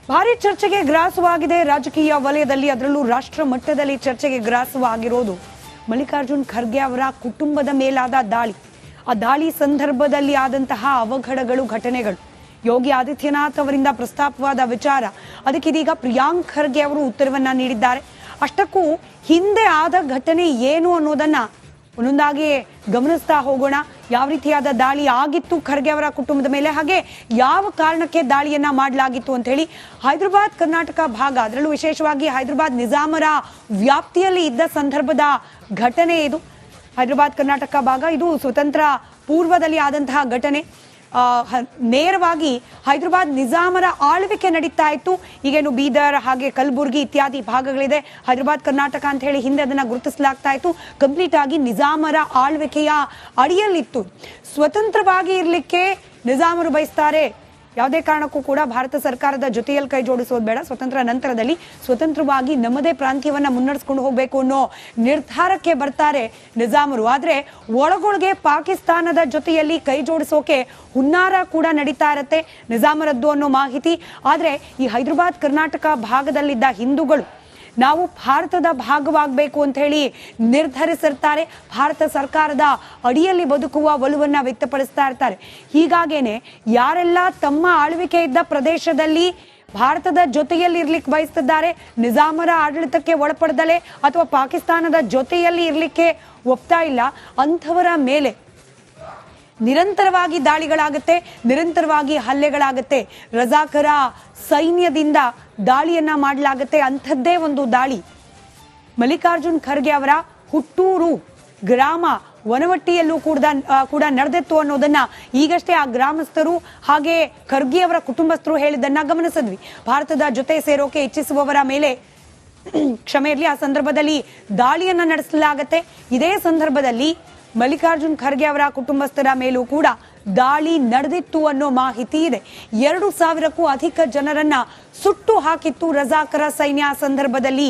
ಭಾರಿ ಚರ್ಚೆಗೆ ಗ್ರಾಸವಾಗಿದೆ ರಾಜಕೀಯ ವಲಯದಲ್ಲಿ, ಅದರಲ್ಲೂ ರಾಷ್ಟ್ರ ಮಟ್ಟದಲ್ಲಿ ಚರ್ಚೆಗೆ ಗ್ರಾಸವಾಗಿರೋದು ಮಲ್ಲಿಕಾರ್ಜುನ್ ಖರ್ಗೆ ಅವರ ಕುಟುಂಬದ ಮೇಲಾದ ದಾಳಿ. ಆ ದಾಳಿ ಸಂದರ್ಭದಲ್ಲಿ ಆದಂತಹ ಅವಘಡಗಳು, ಘಟನೆಗಳು, ಯೋಗಿ ಆದಿತ್ಯನಾಥ್ ಅವರಿಂದ ಪ್ರಸ್ತಾಪವಾದ ವಿಚಾರ, ಅದಕ್ಕಿದೀಗ ಪ್ರಿಯಾಂಕ್ ಖರ್ಗೆ ಅವರು ಉತ್ತರವನ್ನ ನೀಡಿದ್ದಾರೆ. ಅಷ್ಟಕ್ಕೂ ಹಿಂದೆ ಆದ ಘಟನೆ ಏನು ಅನ್ನೋದನ್ನ ಒಂದೊಂದಾಗಿ ಗಮನಿಸ್ತಾ ಹೋಗೋಣ. ಯಾವ ರೀತಿಯಾದ ದಾಳಿ ಆಗಿತ್ತು ಖರ್ಗೆ ಅವರ ಕುಟುಂಬದ ಮೇಲೆ, ಹಾಗೆ ಯಾವ ಕಾರಣಕ್ಕೆ ದಾಳಿಯನ್ನ ಮಾಡಲಾಗಿತ್ತು ಅಂತ ಹೇಳಿ. ಹೈದರಾಬಾದ್ ಕರ್ನಾಟಕ ಭಾಗ, ಅದರಲ್ಲೂ ವಿಶೇಷವಾಗಿ ಹೈದರಾಬಾದ್ ನಿಜಾಮರ ವ್ಯಾಪ್ತಿಯಲ್ಲಿ ಇದ್ದ ಸಂದರ್ಭದ ಘಟನೆ ಇದು. ಹೈದರಾಬಾದ್ ಕರ್ನಾಟಕ ಭಾಗ ಇದು ಸ್ವತಂತ್ರ ಪೂರ್ವದಲ್ಲಿ ಆದಂತಹ ಘಟನೆ. ನೇರವಾಗಿ ಹೈದರಾಬಾದ್ ನಿಜಾಮರ ಆಳ್ವಿಕೆ ನಡೀತಾ ಇತ್ತು. ಈಗೇನು ಬೀದರ್ ಹಾಗೆ ಕಲಬುರ್ಗಿ ಇತ್ಯಾದಿ ಭಾಗಗಳಿದೆ. ಹೈದರಾಬಾದ್ ಕರ್ನಾಟಕ ಅಂತ ಹೇಳಿ ಹಿಂದೆ ಅದನ್ನ ಗುರುತಿಸಲಾಗ್ತಾ ಇತ್ತು. ಕಂಪ್ಲೀಟ್ ಆಗಿ ನಿಜಾಮರ ಆಳ್ವಿಕೆಯ ಅಡಿಯಲ್ಲಿತ್ತು. ಸ್ವತಂತ್ರವಾಗಿ ಇರಲಿಕ್ಕೆ ನಿಜಾಮರು ಬಯಸ್ತಾರೆ. ಯಾವುದೇ ಕಾರಣಕ್ಕೂ ಕೂಡ ಭಾರತ ಸರ್ಕಾರದ ಜೊತೆಯಲ್ಲಿ ಕೈ ಜೋಡಿಸೋದು ಬೇಡ, ಸ್ವತಂತ್ರ ನಂತರದಲ್ಲಿ ಸ್ವತಂತ್ರವಾಗಿ ನಮ್ಮದೇ ಪ್ರಾಂತ್ಯವನ್ನ ಮುನ್ನಡೆಸ್ಕೊಂಡು ಹೋಗಬೇಕು ಅನ್ನೋ ನಿರ್ಧಾರಕ್ಕೆ ಬರ್ತಾರೆ ನಿಜಾಮರು. ಆದ್ರೆ ಒಳಗೊಳಗೆ ಪಾಕಿಸ್ತಾನದ ಜೊತೆಯಲ್ಲಿ ಕೈ ಜೋಡಿಸೋಕೆ ಹುನ್ನಾರ ಕೂಡ ನಡೀತಾ ಇರತ್ತೆ ನಿಜಾಮರದ್ದು ಅನ್ನೋ ಮಾಹಿತಿ. ಆದ್ರೆ ಈ ಹೈದರಾಬಾದ್ ಕರ್ನಾಟಕ ಭಾಗದಲ್ಲಿದ್ದ ಹಿಂದೂಗಳು ನಾವು ಭಾರತದ ಭಾಗವಾಗಬೇಕು ಅಂತ ಹೇಳಿ ನಿರ್ಧರಿಸಿರ್ತಾರೆ. ಭಾರತ ಸರ್ಕಾರದ ಅಡಿಯಲ್ಲಿ ಬದುಕುವ ಒಲವನ್ನ ವ್ಯಕ್ತಪಡಿಸ್ತಾ ಇರ್ತಾರೆ. ಹೀಗಾಗೇನೆ ಯಾರೆಲ್ಲ ತಮ್ಮ ಆಳ್ವಿಕೆ ಇದ್ದ ಪ್ರದೇಶದಲ್ಲಿ ಭಾರತದ ಜೊತೆಯಲ್ಲಿ ಇರ್ಲಿಕ್ಕೆ ಬಯಸ್ತಿದ್ದಾರೆ, ನಿಜಾಮರ ಆಡಳಿತಕ್ಕೆ ಒಳಪಡದಲೆ ಅಥವಾ ಪಾಕಿಸ್ತಾನದ ಜೊತೆಯಲ್ಲಿ ಇರ್ಲಿಕ್ಕೆ ಒಪ್ತಾ ಇಲ್ಲ, ಅಂಥವರ ಮೇಲೆ ನಿರಂತರವಾಗಿ ದಾಳಿಗಳಾಗುತ್ತೆ, ನಿರಂತರವಾಗಿ ಹಲ್ಲೆಗಳಾಗುತ್ತೆ. ರಜಾಕರ ಸೈನ್ಯದಿಂದ ದಾಳಿಯನ್ನ ಮಾಡಲಾಗುತ್ತೆ. ಅಂಥದ್ದೇ ಒಂದು ದಾಳಿ ಮಲ್ಲಿಕಾರ್ಜುನ್ ಖರ್ಗೆ ಅವರ ಹುಟ್ಟೂರು ಗ್ರಾಮ ವನವಟ್ಟಿಯಲ್ಲೂ ಕೂಡ ನಡೆದಿತ್ತು ಅನ್ನೋದನ್ನ ಈಗಷ್ಟೇ ಆ ಗ್ರಾಮಸ್ಥರು ಹಾಗೆ ಖರ್ಗೆ ಅವರ ಕುಟುಂಬಸ್ಥರು ಹೇಳಿದ್ದನ್ನ ಗಮನಿಸಿದ್ವಿ. ಭಾರತದ ಜೊತೆ ಸೇರೋಕೆ ಇಚ್ಛಿಸುವವರ ಮೇಲೆ ಕ್ಷಮೆ ಇರಲಿ, ಆ ಸಂದರ್ಭದಲ್ಲಿ ದಾಳಿಯನ್ನ ನಡೆಸಲಾಗತ್ತೆ. ಇದೇ ಸಂದರ್ಭದಲ್ಲಿ ಮಲ್ಲಿಕಾರ್ಜುನ್ ಖರ್ಗೆ ಅವರ ಕುಟುಂಬಸ್ಥರ ಮೇಲೂ ಕೂಡ ದಾಳಿ ನಡೆದಿತ್ತು ಅನ್ನೋ ಮಾಹಿತಿ ಇದೆ. 2,000ಕ್ಕೂ ಅಧಿಕ ಜನರನ್ನ ಸುಟ್ಟು ಹಾಕಿತ್ತು ರಜಾಕರ ಸೈನ್ಯ. ಸಂದರ್ಭದಲ್ಲಿ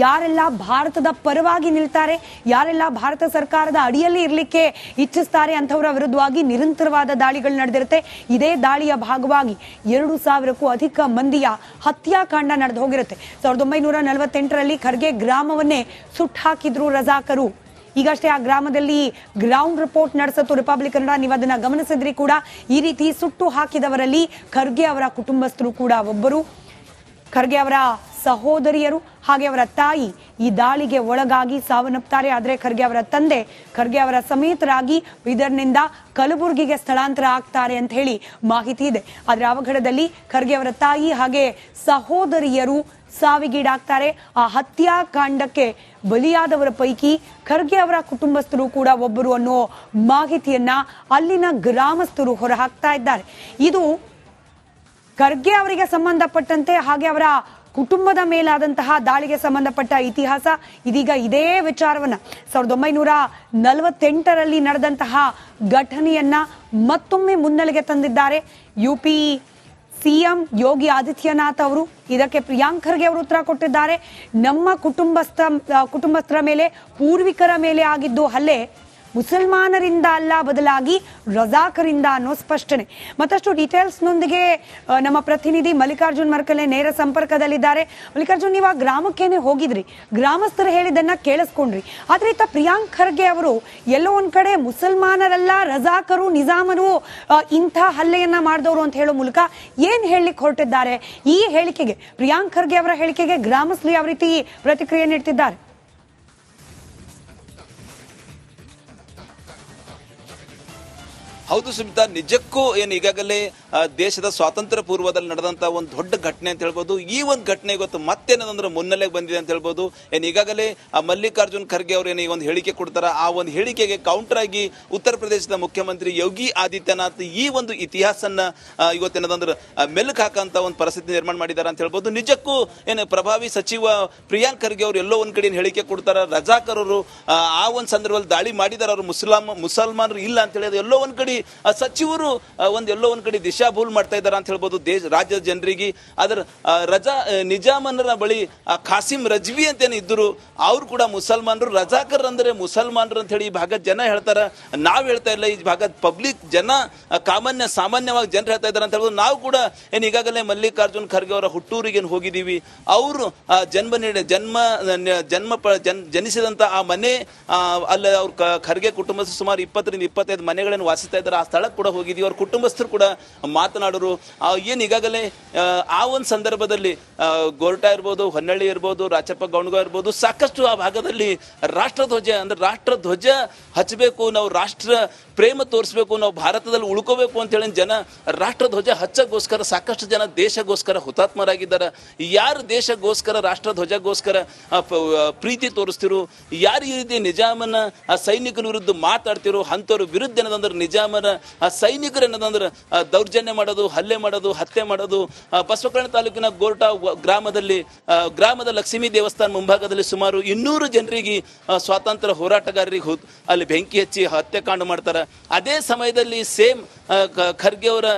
ಯಾರೆಲ್ಲ ಭಾರತದ ಪರವಾಗಿ ನಿಲ್ತಾರೆ, ಯಾರೆಲ್ಲ ಭಾರತ ಸರ್ಕಾರದ ಅಡಿಯಲ್ಲಿ ಇರಲಿಕ್ಕೆ ಇಚ್ಛಿಸ್ತಾರೆ ಅಂಥವರ ವಿರುದ್ಧವಾಗಿ ನಿರಂತರವಾದ ದಾಳಿಗಳು ನಡೆದಿರುತ್ತೆ. ಇದೇ ದಾಳಿಯ ಭಾಗವಾಗಿ 2,000ಕ್ಕೂ ಅಧಿಕ ಮಂದಿಯ ಹತ್ಯಾಕಾಂಡ ನಡೆದು ಹೋಗಿರುತ್ತೆ. 1948ರಲ್ಲಿ ಖರ್ಗೆ ಗ್ರಾಮವನ್ನೇ ಸುಟ್ಟು ಹಾಕಿದ್ರು ರಜಾಕರು. ಈಗಷ್ಟೇ ಆ ಗ್ರಾಮದಲ್ಲಿ ಗ್ರೌಂಡ್ ರಿಪೋರ್ಟ್ ನಡೆಸಿತ್ತು ರಿಪಬ್ಲಿಕ್ ಕನ್ನಡ, ನೀವು ಅದನ್ನ ಗಮನಿಸಿದ್ರಿ ಕೂಡ. ಈ ರೀತಿ ಸುಟ್ಟು ಹಾಕಿದವರಲ್ಲಿ ಖರ್ಗೆ ಅವರ ಕುಟುಂಬಸ್ಥರು ಕೂಡ ಒಬ್ಬರು. ಖರ್ಗೆ ಅವರ ಸಹೋದರಿಯರು ಹಾಗೆ ಅವರ ತಾಯಿ ಈ ದಾಳಿಗೆ ಒಳಗಾಗಿ ಸಾವನ್ನಪ್ತಾರೆ. ಆದರೆ ಖರ್ಗೆ ಅವರ ತಂದೆ ಖರ್ಗೆ ಅವರ ಸಮೇತರಾಗಿ ಬೀದರ್ನಿಂದ ಕಲಬುರ್ಗಿಗೆ ಸ್ಥಳಾಂತರ ಆಗ್ತಾರೆ ಅಂತ ಹೇಳಿ ಮಾಹಿತಿ ಇದೆ. ಆದರೆ ಅವಘಡದಲ್ಲಿ ಖರ್ಗೆ ಅವರ ತಾಯಿ ಹಾಗೆ ಸಹೋದರಿಯರು ಸಾವಿಗೀಡಾಗ್ತಾರೆ. ಆ ಹತ್ಯಾಕಾಂಡಕ್ಕೆ ಬಲಿಯಾದವರ ಪೈಕಿ ಖರ್ಗೆ ಅವರ ಕುಟುಂಬಸ್ಥರು ಕೂಡ ಒಬ್ಬರು ಅನ್ನೋ ಮಾಹಿತಿಯನ್ನ ಅಲ್ಲಿನ ಗ್ರಾಮಸ್ಥರು ಹೊರಹಾಕ್ತಾ ಇದ್ದಾರೆ. ಇದು ಖರ್ಗೆ ಅವರಿಗೆ ಸಂಬಂಧಪಟ್ಟಂತೆ ಹಾಗೆ ಅವರ ಕುಟುಂಬದ ಮೇಲಾದಂತಹ ದಾಳಿಗೆ ಸಂಬಂಧಪಟ್ಟ ಇತಿಹಾಸ. ಇದೀಗ ಇದೇ ವಿಚಾರವನ್ನ 1948ರಲ್ಲಿ ನಡೆದಂತಹ ಘಟನೆಯನ್ನ ಮತ್ತೊಮ್ಮೆ ಮುನ್ನೆಲೆಗೆ ತಂದಿದ್ದಾರೆ ಯುಪಿ ಸಿಎಂ ಯೋಗಿ ಆದಿತ್ಯನಾಥ್ ಅವರು. ಇದಕ್ಕೆ ಪ್ರಿಯಾಂಕ್ ಖರ್ಗೆ ಅವರು ಉತ್ತರ ಕೊಟ್ಟಿದ್ದಾರೆ. ನಮ್ಮ ಕುಟುಂಬಸ್ಥರ ಮೇಲೆ, ಪೂರ್ವಿಕರ ಮೇಲೆ ಆಗಿದ್ದು ಹಲ್ಲೆ ಮುಸಲ್ಮಾನರಿಂದ ಅಲ್ಲ, ಬದಲಾಗಿ ರಜಾಕರಿಂದ ಅನ್ನೋ ಸ್ಪಷ್ಟನೆ. ಮತ್ತಷ್ಟು ಡೀಟೇಲ್ಸ್ನೊಂದಿಗೆ ನಮ್ಮ ಪ್ರತಿನಿಧಿ ಮಲ್ಲಿಕಾರ್ಜುನ್ ಮರ್ಕಲೆ ನೇರ ಸಂಪರ್ಕದಲ್ಲಿದ್ದಾರೆ. ಮಲ್ಲಿಕಾರ್ಜುನ್, ನೀವು ಆ ಗ್ರಾಮಕ್ಕೇನೆ ಹೋಗಿದ್ರಿ, ಗ್ರಾಮಸ್ಥರು ಹೇಳಿದ್ದನ್ನ ಕೇಳಿಸ್ಕೊಂಡ್ರಿ. ಆದ್ರೆ ಈತ ಪ್ರಿಯಾಂಕ್ ಖರ್ಗೆ ಅವರು ಎಲ್ಲೋ ಒಂದ್ ಕಡೆ ಮುಸಲ್ಮಾನರಲ್ಲ, ರಜಾಕರು, ನಿಜಾಮರು ಇಂಥ ಹಲ್ಲೆಯನ್ನ ಮಾಡಿದವರು ಅಂತ ಹೇಳೋ ಮೂಲಕ ಏನ್ ಹೇಳಲಿಕ್ಕೆ ಹೊರಟಿದ್ದಾರೆ? ಈ ಹೇಳಿಕೆಗೆ, ಪ್ರಿಯಾಂಕ್ ಖರ್ಗೆ ಅವರ ಹೇಳಿಕೆಗೆ ಗ್ರಾಮಸ್ಥರು ಯಾವ ರೀತಿ ಪ್ರತಿಕ್ರಿಯೆ ನೀಡ್ತಿದ್ದಾರೆ? ಹೌದು ಸುಮಿತಾ, ನಿಜಕ್ಕೂ ಏನು ಈಗಾಗಲೇ ದೇಶದ ಸ್ವಾತಂತ್ರ್ಯ ಪೂರ್ವದಲ್ಲಿ ನಡೆದಂತ ಒಂದು ದೊಡ್ಡ ಘಟನೆ ಅಂತ ಹೇಳ್ಬೋದು. ಈ ಒಂದು ಘಟನೆ ಇವತ್ತು ಮತ್ತೇನಂದ್ರೆ ಮುನ್ನೆಲೆಗೆ ಬಂದಿದೆ ಅಂತ ಹೇಳ್ಬೋದು. ಏನು ಈಗಾಗಲೇ ಮಲ್ಲಿಕಾರ್ಜುನ್ ಖರ್ಗೆ ಅವರು ಏನು ಈ ಒಂದು ಹೇಳಿಕೆ ಕೊಡ್ತಾರ, ಆ ಒಂದು ಹೇಳಿಕೆಗೆ ಕೌಂಟರ್ ಆಗಿ ಉತ್ತರ ಪ್ರದೇಶದ ಮುಖ್ಯಮಂತ್ರಿ ಯೋಗಿ ಆದಿತ್ಯನಾಥ್ ಈ ಒಂದು ಇತಿಹಾಸನ್ನ ಇವತ್ತೇನದಂದ್ರೆ ಮೆಲುಕು ಹಾಕಂತ ಒಂದು ಪರಿಸ್ಥಿತಿ ನಿರ್ಮಾಣ ಮಾಡಿದ್ದಾರೆ ಅಂತ ಹೇಳ್ಬೋದು. ನಿಜಕ್ಕೂ ಏನು ಪ್ರಭಾವಿ ಸಚಿವ ಪ್ರಿಯಾಂಕ್ ಖರ್ಗೆ ಅವರು ಎಲ್ಲೋ ಒಂದ್ ಕಡೆ ಹೇಳಿಕೆ ಕೊಡ್ತಾರ, ರಜಾಕರರು ಆ ಒಂದು ಸಂದರ್ಭದಲ್ಲಿ ದಾಳಿ ಮಾಡಿದಾರ, ಅವರು ಮುಸಲ್ಮಾನರು ಇಲ್ಲ ಅಂತ ಹೇಳಿದ್ರೆ ಎಲ್ಲೋ ಒಂದ್ ಕಡೆ ಸಚಿವರು ಎಲ್ಲೋ ಒಂದ್ ಕಡೆ ದಿಶಾಭೂಲ್ ಮಾಡ್ತಾ ಇದ್ದಾರೆ ಅಂತ ಹೇಳ್ಬೋದು ರಾಜ್ಯದ ಜನರಿಗೆ. ಅದರ ನಿಜಾಮನರ ಬಳಿ ಖಾಸಿಂ ರಜ್ವಿ ಅಂತೇನು ಇದ್ದರು, ಅವ್ರು ಕೂಡ ಮುಸಲ್ಮಾನರು, ರಜಾಕರ್ ಅಂದ್ರೆ ಮುಸಲ್ಮಾನರು ಅಂತ ಹೇಳಿ ಈ ಭಾಗದ ಜನ ಹೇಳ್ತಾರ. ನಾವ್ ಹೇಳ್ತಾ ಇಲ್ಲ, ಈ ಭಾಗದ ಪಬ್ಲಿಕ್ ಜನ ಸಾಮಾನ್ಯವಾಗಿ ಜನರು ಹೇಳ್ತಾ ಇದ್ದಾರೆ ಅಂತ ಹೇಳ್ಬೋದು. ನಾವು ಕೂಡ ಈಗಾಗಲೇ ಮಲ್ಲಿಕಾರ್ಜುನ್ ಖರ್ಗೆ ಅವರ ಹುಟ್ಟೂರಿಗೆ ಹೋಗಿದ್ದೀವಿ. ಅವರು ಜನಿಸಿದಂತ ಆ ಮನೆ ಅಲ್ಲಿ ಅವ್ರ ಖರ್ಗೆ ಕುಟುಂಬಸ್ಥರು ಸುಮಾರು 20-25 ಮನೆಗಳನ್ನು ವಾಸಿಸ್ತಾ ಇದ್ದಾರೆ. ಆ ಸ್ಥಳಕ್ಕೆ ಕೂಡ ಹೋಗಿದ್ದೀವಿ. ಅವ್ರ ಕುಟುಂಬಸ್ಥರು ಕೂಡ ಮಾತನಾಡೋರು. ಈಗಾಗಲೇ ಆ ಒಂದು ಸಂದರ್ಭದಲ್ಲಿ ಗೋರ್ಟಾ ಇರ್ಬೋದು, ಹೊನ್ನಳ್ಳಿ ಇರ್ಬೋದು, ರಾಚಪ್ಪ ಗೌಣಗ ಇರ್ಬೋದು, ಸಾಕಷ್ಟು ಆ ಭಾಗದಲ್ಲಿ ರಾಷ್ಟ್ರಧ್ವಜ ಹಚ್ಚಬೇಕು, ನಾವು ರಾಷ್ಟ್ರ ಪ್ರೇಮ ತೋರಿಸ್ಬೇಕು, ನಾವು ಭಾರತದಲ್ಲಿ ಉಳ್ಕೋಬೇಕು ಅಂತೇಳಿ ಜನ ರಾಷ್ಟ್ರಧ್ವಜ ಹಚ್ಚಗೋಸ್ಕರ ಸಾಕಷ್ಟು ಜನ ದೇಶಗೋಸ್ಕರ ಹುತಾತ್ಮರಾಗಿದ್ದಾರೆ. ಯಾರು ದೇಶಗೋಸ್ಕರ ರಾಷ್ಟ್ರಧ್ವಜಗೋಸ್ಕರ ಪ್ರೀತಿ ತೋರಿಸ್ತಿರು, ಯಾರು ಈ ರೀತಿ ನಿಜಾಮನ ಸೈನಿಕರ ವಿರುದ್ಧ ಮಾತಾಡ್ತಿರೋ ಅಂಥವ್ರ ವಿರುದ್ಧ ಏನದಂದ್ರೆ ನಿಜಾಮನ ಸೈನಿಕರು ಏನದಂದ್ರೆ ದೌರ್ಜನ್ಯ ಮಾಡೋದು, ಹಲ್ಲೆ ಮಾಡೋದು, ಹತ್ಯೆ ಮಾಡೋದು. ಬಸವಕಲ್ಯಾಣ ತಾಲೂಕಿನ ಗೋರ್ಟಾ ಗ್ರಾಮದ ಲಕ್ಷ್ಮೀ ದೇವಸ್ಥಾನ ಮುಂಭಾಗದಲ್ಲಿ ಸುಮಾರು 200 ಜನರಿಗೆ ಸ್ವಾತಂತ್ರ್ಯ ಹೋರಾಟಗಾರರಿಗೆ ಅಲ್ಲಿ ಬೆಂಕಿ ಹಚ್ಚಿ ಹತ್ಯೆಕಾಂಡ ಮಾಡ್ತಾರೆ. ಅದೇ ಸಮಯದಲ್ಲಿ ಸೇಮ್ ಖರ್ಗೆ ಅವರ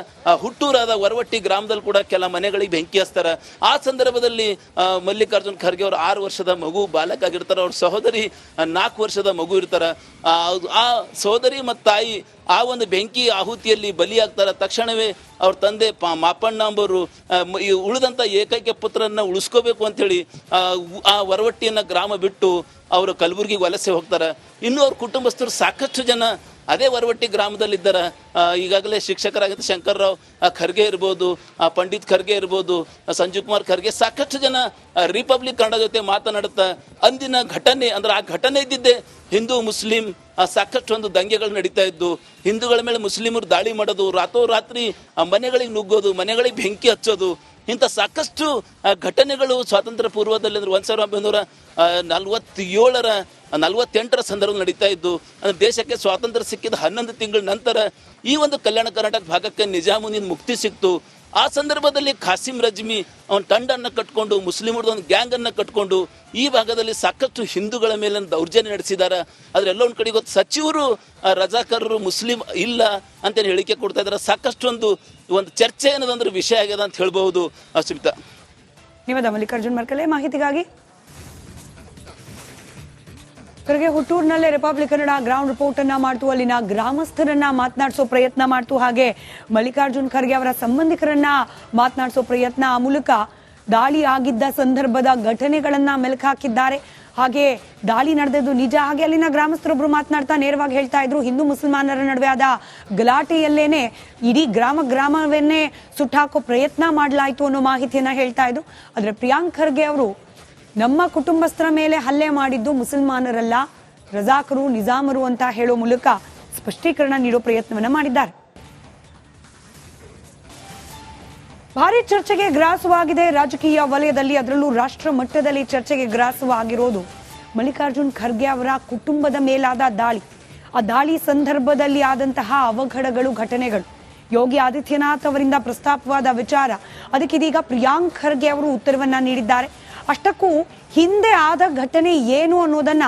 ಹುಟ್ಟೂರಾದ ವರವಟ್ಟಿ ಗ್ರಾಮದಲ್ಲಿ ಕೂಡ ಕೆಲ ಮನೆಗಳಿಗೆ ಬೆಂಕಿ ಹಚ್ತಾರೆ. ಆ ಸಂದರ್ಭದಲ್ಲಿ ಮಲ್ಲಿಕಾರ್ಜುನ್ ಖರ್ಗೆ ಅವರು 6 ವರ್ಷದ ಮಗು ಬಾಲಕ ಆಗಿರ್ತಾರೆ. ಅವ್ರ ಸಹೋದರಿ 4 ವರ್ಷದ ಮಗು ಇರ್ತಾರೆ. ಆ ಸಹೋದರಿ ಮತ್ತು ತಾಯಿ ಆ ಒಂದು ಬೆಂಕಿ ಆಹುತಿಯಲ್ಲಿ ಬಲಿಯಾಗ್ತಾರೆ. ತಕ್ಷಣವೇ ಅವ್ರ ತಂದೆ ಮಾಪಣ್ಣ ಅಂಬರು ಉಳಿದಂಥ ಏಕೈಕ ಪುತ್ರನ್ನ ಉಳಿಸ್ಕೋಬೇಕು ಅಂತೇಳಿ ಆ ವರವಟ್ಟಿಯನ್ನ ಗ್ರಾಮ ಬಿಟ್ಟು ಅವರು ಕಲಬುರಗಿಗೆ ವಲಸೆ ಹೋಗ್ತಾರೆ. ಇನ್ನು ಅವ್ರ ಕುಟುಂಬಸ್ಥರು ಸಾಕಷ್ಟು ಜನ ಅದೇ ವರವಟ್ಟಿ ಗ್ರಾಮದಲ್ಲಿದ್ದಾರೆ. ಈಗಾಗಲೇ ಶಿಕ್ಷಕರಾಗಿದ್ದ ಶಂಕರ್ರಾವ್ ಖರ್ಗೆ ಇರ್ಬೋದು, ಪಂಡಿತ್ ಖರ್ಗೆ ಇರ್ಬೋದು, ಸಂಜೀವ್ ಕುಮಾರ್ ಖರ್ಗೆ, ಸಾಕಷ್ಟು ಜನ ರಿಪಬ್ಲಿಕ್ ಕನ್ನಡ ಜೊತೆ ಮಾತನಾಡುತ್ತಾ ಅಂದಿನ ಘಟನೆ ಅಂದ್ರೆ ಆ ಘಟನೆ ಇದ್ದಿದ್ದೆ ಹಿಂದೂ ಮುಸ್ಲಿಂ ಸಾಕಷ್ಟು ಒಂದು ದಂಗೆಗಳು ನಡೀತಾ ಇದ್ದು, ಹಿಂದೂಗಳ ಮೇಲೆ ಮುಸ್ಲಿಮರು ದಾಳಿ ಮಾಡೋದು, ರಾತ್ರೋರಾತ್ರಿ ಮನೆಗಳಿಗೆ ನುಗ್ಗೋದು, ಮನೆಗಳಿಗೆ ಬೆಂಕಿ ಹಚ್ಚೋದು, ಇಂಥ ಸಾಕಷ್ಟು ಘಟನೆಗಳು ಸ್ವಾತಂತ್ರ್ಯ ಪೂರ್ವದಲ್ಲಿ ಅಂದ್ರೆ 1947-48 ಸಂದರ್ಭದಲ್ಲಿ ನಡೀತಾ ಇದ್ದು. ದೇಶಕ್ಕೆ ಸ್ವಾತಂತ್ರ್ಯ ಸಿಕ್ಕಿದ 11 ತಿಂಗಳ ನಂತರ ಈ ಒಂದು ಕಲ್ಯಾಣ ಕರ್ನಾಟಕ ಭಾಗಕ್ಕೆ ನಿಜಾಮುದ್ದೀನ್ ಮುಕ್ತಿ ಸಿಕ್ತು. ಆ ಸಂದರ್ಭದಲ್ಲಿ ಖಾಸಿಂ ರಜ್ಮಿ ಅವನ ತಂಡನ್ನು ಕಟ್ಕೊಂಡು, ಮುಸ್ಲಿಮರದ್ದು ಒಂದು ಗ್ಯಾಂಗನ್ನು ಕಟ್ಕೊಂಡು ಈ ಭಾಗದಲ್ಲಿ ಸಾಕಷ್ಟು ಹಿಂದೂಗಳ ಮೇಲೆ ದೌರ್ಜನ್ಯ ನಡೆಸಿದ್ದಾರೆ. ಅದರೆಲ್ಲ ಒಂದು ಕಡೆ ಗೊತ್ತು, ಸಚಿವರು ರಜಾಕರರು ಮುಸ್ಲಿಂ ಇಲ್ಲ ಅಂತೇಳಿ ಹೇಳಿಕೆ ಕೊಡ್ತಾ ಇದ್ದಾರೆ. ಸಾಕಷ್ಟು ಒಂದು ಚರ್ಚೆ ಅನ್ನೋದಂದ್ರೆ ವಿಷಯ ಆಗ್ಯದ ಅಂತ ಹೇಳ್ಬಹುದು. ಸುಮಿತಾ, ನೀವದ ಮಲ್ಲಿಕಾರ್ಜುನ್ ಮರ್ಕಲೆ ಮಾಹಿತಿಗಾಗಿ. ಖರ್ಗೆ ಹುಟ್ಟೂರಿನಲ್ಲೇ ರಿಪಬ್ಲಿಕ್ ಕನ್ನಡ ಗ್ರೌಂಡ್ ರಿಪೋರ್ಟ್ ಅನ್ನ ಮಾಡ್ತು, ಅಲ್ಲಿನ ಗ್ರಾಮಸ್ಥರನ್ನ ಮಾತನಾಡಿಸೋ ಪ್ರಯತ್ನ ಮಾಡ್ತು. ಹಾಗೆ ಮಲ್ಲಿಕಾರ್ಜುನ್ ಖರ್ಗೆ ಅವರ ಸಂಬಂಧಿಕರನ್ನ ಮಾತನಾಡಿಸೋ ಪ್ರಯತ್ನ, ಆ ಮೂಲಕ ದಾಳಿ ಆಗಿದ್ದ ಸಂದರ್ಭದ ಘಟನೆಗಳನ್ನ ಮೆಲುಕು ಹಾಕಿದ್ದಾರೆ. ಹಾಗೆ ದಾಳಿ ನಡೆದದ್ದು ನಿಜ. ಹಾಗೆ ಅಲ್ಲಿನ ಗ್ರಾಮಸ್ಥರೊಬ್ರು ಮಾತನಾಡ್ತಾ ನೇರವಾಗಿ ಹೇಳ್ತಾ ಇದ್ರು, ಹಿಂದೂ ಮುಸಲ್ಮಾನರ ನಡುವೆ ಆದ ಗಲಾಟೆಯಲ್ಲೇನೆ ಇಡೀ ಗ್ರಾಮವನ್ನೇ ಸುಟ್ಟಾಕೋ ಪ್ರಯತ್ನ ಮಾಡಲಾಯಿತು ಅನ್ನೋ ಮಾಹಿತಿಯನ್ನ ಹೇಳ್ತಾ ಇದ್ರು. ಆದ್ರೆ ಪ್ರಿಯಾಂಕ್ ಖರ್ಗೆ ಅವರು ನಮ್ಮ ಕುಟುಂಬಸ್ಥರ ಮೇಲೆ ಹಲ್ಲೆ ಮಾಡಿದ್ದು ಮುಸಲ್ಮಾನರಲ್ಲ, ರಜಾಕರು, ನಿಜಾಮರು ಅಂತ ಹೇಳೋ ಮೂಲಕ ಸ್ಪಷ್ಟೀಕರಣ ನೀಡೋ ಪ್ರಯತ್ನವನ್ನ ಮಾಡಿದ್ದಾರೆ. ಭಾರಿ ಚರ್ಚೆಗೆ ಗ್ರಾಸವಾಗಿದೆ ರಾಜಕೀಯ ವಲಯದಲ್ಲಿ, ಅದರಲ್ಲೂ ರಾಷ್ಟ್ರ ಮಟ್ಟದಲ್ಲಿ ಚರ್ಚೆಗೆ ಗ್ರಾಸವಾಗಿರೋದು ಮಲ್ಲಿಕಾರ್ಜುನ್ ಖರ್ಗೆ ಅವರ ಕುಟುಂಬದ ಮೇಲಾದ ದಾಳಿ. ಆ ದಾಳಿ ಸಂದರ್ಭದಲ್ಲಿ ಆದಂತಹ ಅವಘಡಗಳು, ಘಟನೆಗಳು, ಯೋಗಿ ಆದಿತ್ಯನಾಥ್ ಅವರಿಂದ ಪ್ರಸ್ತಾಪವಾದ ವಿಚಾರ, ಅದಕ್ಕಿದೀಗ ಪ್ರಿಯಾಂಕ್ ಖರ್ಗೆ ಅವರು ಉತ್ತರವನ್ನ ನೀಡಿದ್ದಾರೆ. ಅಷ್ಟಕ್ಕೂ ಹಿಂದೆ ಆದ ಘಟನೆ ಏನು ಅನ್ನೋದನ್ನ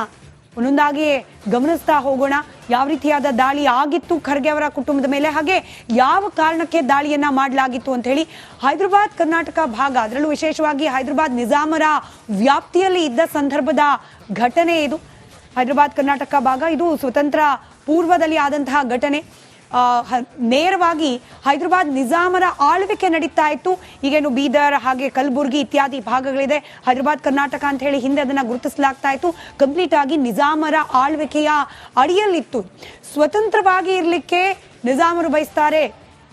ಒಂದೊಂದಾಗಿ ಗಮನಿಸ್ತಾ ಹೋಗೋಣ. ಯಾವ ರೀತಿಯಾದ ದಾಳಿ ಆಗಿತ್ತು ಖರ್ಗೆ ಅವರ ಕುಟುಂಬದ ಮೇಲೆ, ಹಾಗೆ ಯಾವ ಕಾರಣಕ್ಕೆ ದಾಳಿಯನ್ನ ಮಾಡಲಾಗಿತ್ತು ಅಂತ ಹೇಳಿ. ಹೈದರಾಬಾದ್ ಕರ್ನಾಟಕ ಭಾಗ, ಅದರಲ್ಲೂ ವಿಶೇಷವಾಗಿ ಹೈದರಾಬಾದ್ ನಿಜಾಮರ ವ್ಯಾಪ್ತಿಯಲ್ಲಿ ಇದ್ದ ಸಂದರ್ಭದ ಘಟನೆ ಇದು. ಹೈದರಾಬಾದ್ ಕರ್ನಾಟಕ ಭಾಗ ಇದು ಸ್ವತಂತ್ರ ಪೂರ್ವದಲ್ಲಿ ಆದಂತಹ ಘಟನೆ. ನೇರವಾಗಿ ಹೈದರಾಬಾದ್ ನಿಜಾಮರ ಆಳ್ವಿಕೆ ನಡೀತಾ ಇತ್ತು. ಈಗೇನು ಬೀದರ್ ಹಾಗೆ ಕಲಬುರ್ಗಿ ಇತ್ಯಾದಿ ಭಾಗಗಳಿದೆ, ಹೈದರಾಬಾದ್ ಕರ್ನಾಟಕ ಅಂತ ಹೇಳಿ ಹಿಂದೆ ಅದನ್ನ ಗುರುತಿಸಲಾಗ್ತಾ ಇತ್ತು. ಕಂಪ್ಲೀಟ್ ಆಗಿ ನಿಜಾಮರ ಆಳ್ವಿಕೆಯ ಅಡಿಯಲ್ಲಿತ್ತು. ಸ್ವತಂತ್ರವಾಗಿ ಇರಲಿಕ್ಕೆ ನಿಜಾಮರು ಬಯಸ್ತಾರೆ.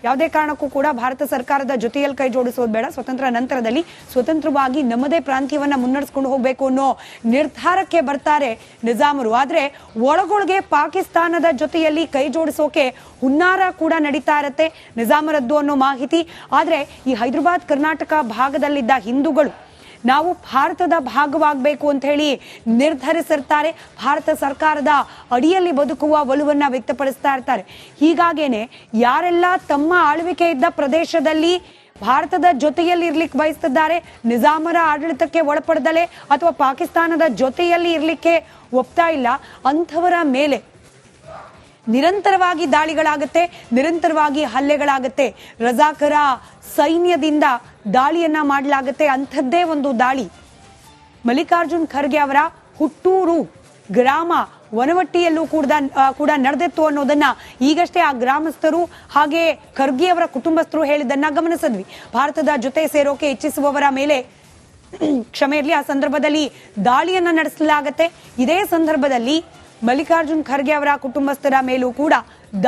ಯಾವುದೇ ಕಾರಣಕ್ಕೂ ಕೂಡ ಭಾರತ ಸರ್ಕಾರದ ಜೊತೆಯಲ್ಲಿ ಕೈ ಜೋಡಿಸೋದು ಬೇಡ, ಸ್ವತಂತ್ರ ನಂತರದಲ್ಲಿ ಸ್ವತಂತ್ರವಾಗಿ ನಮ್ಮದೇ ಪ್ರಾಂತ್ಯವನ್ನ ಮುನ್ನಡೆಸ್ಕೊಂಡು ಹೋಗಬೇಕು ಅನ್ನೋ ನಿರ್ಧಾರಕ್ಕೆ ಬರ್ತಾರೆ ನಿಜಾಮರು. ಆದ್ರೆ ಒಳಗೊಳಗೆ ಪಾಕಿಸ್ತಾನದ ಜೊತೆಯಲ್ಲಿ ಕೈ ಜೋಡಿಸೋಕೆ ಹುನ್ನಾರ ಕೂಡ ನಡೀತಾ ಇರತ್ತೆ ನಿಜಾಮರದ್ದು ಅನ್ನೋ ಮಾಹಿತಿ. ಆದ್ರೆ ಈ ಹೈದರಾಬಾದ್ ಕರ್ನಾಟಕ ಭಾಗದಲ್ಲಿದ್ದ ಹಿಂದೂಗಳು ನಾವು ಭಾರತದ ಭಾಗವಾಗಬೇಕು ಅಂತ ಹೇಳಿ ನಿರ್ಧರಿಸಿರ್ತಾರೆ. ಭಾರತ ಸರ್ಕಾರದ ಅಡಿಯಲ್ಲಿ ಬದುಕುವ ಒಲವನ್ನ ವ್ಯಕ್ತಪಡಿಸ್ತಾ ಇರ್ತಾರೆ. ಹೀಗಾಗೇನೆ ಯಾರೆಲ್ಲ ತಮ್ಮ ಆಳ್ವಿಕೆ ಇದ್ದ ಪ್ರದೇಶದಲ್ಲಿ ಭಾರತದ ಜೊತೆಯಲ್ಲಿ ಇರ್ಲಿಕ್ಕೆ ಬಯಸ್ತಿದ್ದಾರೆ, ನಿಜಾಮರ ಆಡಳಿತಕ್ಕೆ ಒಳಪಡದಲೆ ಅಥವಾ ಪಾಕಿಸ್ತಾನದ ಜೊತೆಯಲ್ಲಿ ಇರ್ಲಿಕ್ಕೆ ಒಪ್ತಾ ಇಲ್ಲ, ಅಂಥವರ ಮೇಲೆ ನಿರಂತರವಾಗಿ ದಾಳಿಗಳಾಗುತ್ತೆ, ನಿರಂತರವಾಗಿ ಹಲ್ಲೆಗಳಾಗುತ್ತೆ. ರಜಾಕರ ಸೈನ್ಯದಿಂದ ದಾಳಿಯನ್ನ ಮಾಡಲಾಗುತ್ತೆ. ಅಂಥದ್ದೇ ಒಂದು ದಾಳಿ ಮಲ್ಲಿಕಾರ್ಜುನ್ ಖರ್ಗೆ ಅವರ ಹುಟ್ಟೂರು ಗ್ರಾಮ ವನವಟ್ಟಿಯಲ್ಲೂ ಕೂಡ ನಡೆದಿತ್ತು ಅನ್ನೋದನ್ನ ಈಗಷ್ಟೇ ಆ ಗ್ರಾಮಸ್ಥರು ಹಾಗೆ ಖರ್ಗೆ ಅವರ ಕುಟುಂಬಸ್ಥರು ಹೇಳಿದ್ದನ್ನ ಗಮನಿಸಿದ್ವಿ. ಭಾರತದ ಜೊತೆ ಸೇರೋಕೆ ಇಚ್ಛಿಸುವವರ ಮೇಲೆ ಕ್ಷಮೆ ಇರಲಿ, ಆ ಸಂದರ್ಭದಲ್ಲಿ ದಾಳಿಯನ್ನ ನಡೆಸಲಾಗತ್ತೆ. ಇದೇ ಸಂದರ್ಭದಲ್ಲಿ ಮಲ್ಲಿಕಾರ್ಜುನ್ ಖರ್ಗೆ ಅವರ ಕುಟುಂಬಸ್ಥರ ಮೇಲೂ ಕೂಡ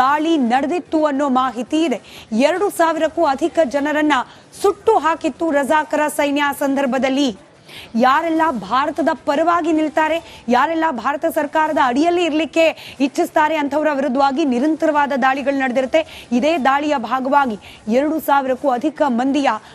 ದಾಳಿ ನಡೆದಿತ್ತು ಅನ್ನೋ ಮಾಹಿತಿ ಇದೆ. 2,000ಕ್ಕೂ ಅಧಿಕ ಜನರನ್ನ ಸುಟ್ಟು ಹಾಕಿತ್ತು ರಜಾಕರ ಸೈನ್ಯ. ಸಂದರ್ಭದಲ್ಲಿ ಯಾರೆಲ್ಲ ಭಾರತದ ಪರವಾಗಿ ನಿಲ್ತಾರೆ, ಯಾರೆಲ್ಲ ಭಾರತ ಸರ್ಕಾರದ ಅಡಿಯಲ್ಲಿ ಇರಲಿಕ್ಕೆ ಇಚ್ಛಿಸ್ತಾರೆ ಅಂಥವರ ವಿರುದ್ಧವಾಗಿ ನಿರಂತರವಾದ ದಾಳಿಗಳು ನಡೆದಿರುತ್ತೆ. ಇದೇ ದಾಳಿಯ ಭಾಗವಾಗಿ 2,000ಕ್ಕೂ ಅಧಿಕ ಮಂದಿಯ